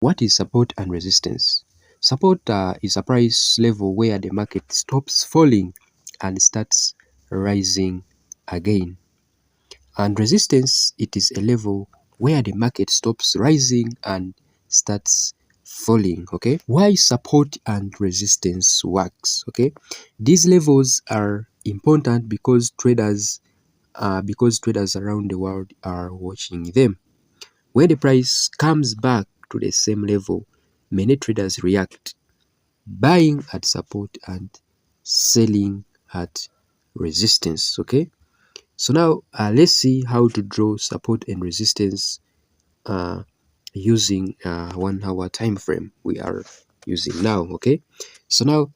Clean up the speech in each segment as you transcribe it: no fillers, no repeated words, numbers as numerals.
What is support and resistance? Support is a price level where the market stops falling and starts rising again. And resistance, it is a level where the market stops rising and starts falling. Okay, why support and resistance works? Okay, these levels are important because traders around the world are watching them. When the price comes back to the same level, many traders react, buying at support and selling at resistance. Okay, so now let's see how to draw support and resistance uh, using 1 hour time frame we are using now. Okay, so now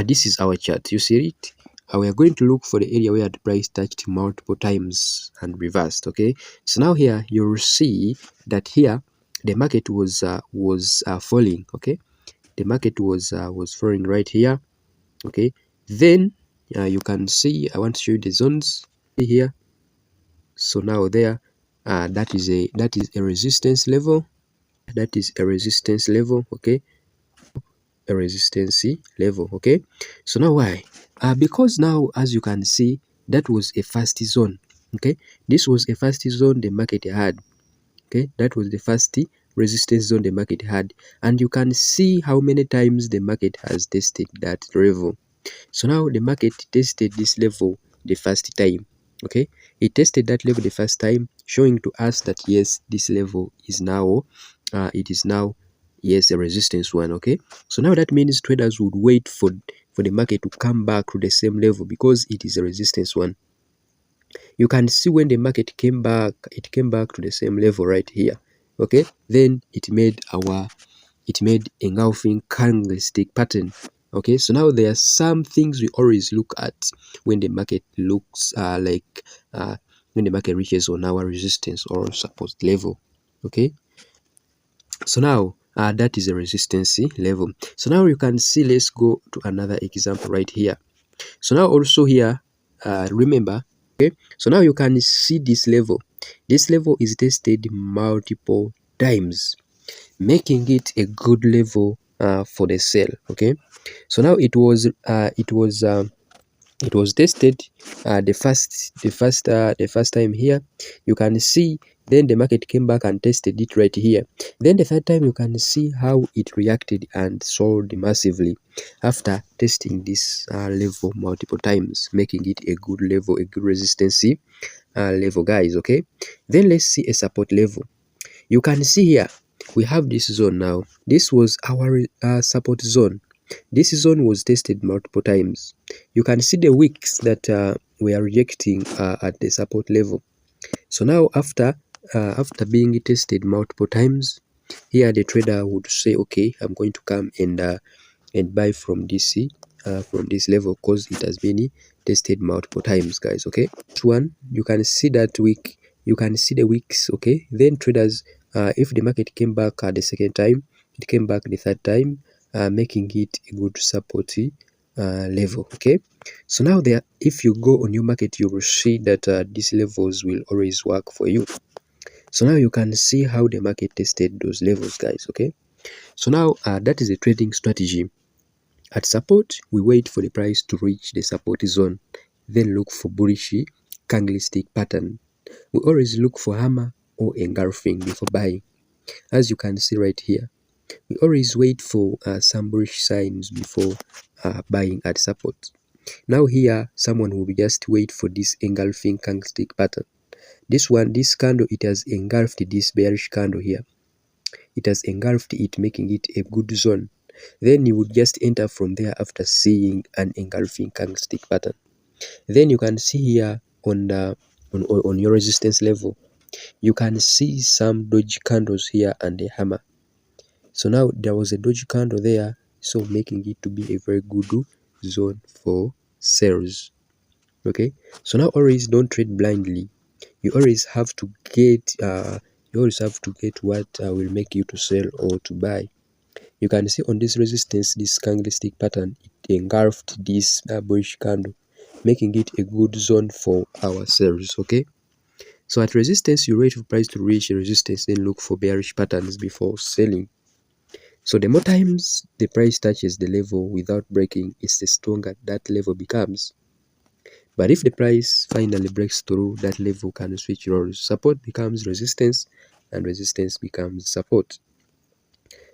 this is our chart. You see it? We are going to look for the area where the price touched multiple times and reversed. Okay, so now here you'll see that here the market was falling. Okay, the market was falling right here. Okay, then you can see, I want to show you the zones here. So now there, that is a resistance level. That is a resistance level. Okay, a resistance level. Okay, so now why? Because now, as you can see, that was a first zone. Okay, this was a first zone the market had. Okay, that was the first resistance zone the market had, and you can see how many times the market has tested that level. So now the market tested this level the first time. Okay, it tested that level the first time, showing to us that yes, this level is now it is now, yes, a resistance one. Okay, so now that means traders would wait for the market to come back to the same level because it is a resistance one. You can see when the market came back, it came back to the same level right here. Okay, then it made engulfing candlestick pattern. Okay, so now there are some things we always look at when the market looks when the market reaches on our resistance or support level. Okay, so now that is a resistance level. So now you can see, let's go to another example right here. So now also here, remember, okay, so now you can see this level. This level is tested multiple times, making it a good level for the sell. Okay, so now it was tested the first time here. You can see, then the market came back and tested it right here. Then the third time you can see how it reacted and sold massively after testing this level multiple times, making it a good level, a good resistance level, guys. Okay, then let's see a support level. You can see here we have this zone now. This was our support zone. This zone was tested multiple times. You can see the wicks that we are rejecting at the support level. So now after being tested multiple times, here the trader would say, okay, I'm going to come and buy from this level because it has been tested multiple times, guys. Okay, this one, you can see that wick, you can see the wicks. Okay, then traders, if the market came back the second time, it came back the third time, making it a good support level. Okay, so now there, if you go on your market, you will see that these levels will always work for you. So now you can see how the market tested those levels, guys. Okay, so now that is a trading strategy. At support, we wait for the price to reach the support zone, then look for bullish candlestick pattern. We always look for hammer or engulfing before buying. As you can see right here, we always wait for some bullish signs before buying at support. Now here, someone will just wait for this engulfing candlestick pattern. This one, this candle, it has engulfed this bearish candle here. It has engulfed it, making it a good zone. Then you would just enter from there after seeing an engulfing candlestick pattern. Then you can see here on the on your resistance level, you can see some dodgy candles here and a hammer. So now there was a dodgy candle there, so making it to be a very good zone for sales. Okay, so now always don't trade blindly. You always have to get what will make you to sell or to buy. You can see on this resistance, this candlestick pattern, it engulfed this bullish candle, making it a good zone for our sales. Okay, So at resistance, you wait for price to reach a resistance, then look for bearish patterns before selling. So the more times the price touches the level without breaking, it's the stronger that level becomes. But if the price finally breaks through that level, can switch roles. Support becomes resistance and resistance becomes support.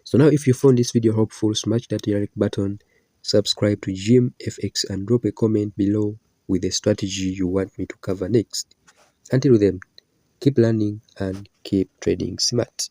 So now if you found this video helpful, smash that like button, subscribe to Jim FX and drop a comment below with a strategy you want me to cover next. Until then, keep learning and keep trading smart.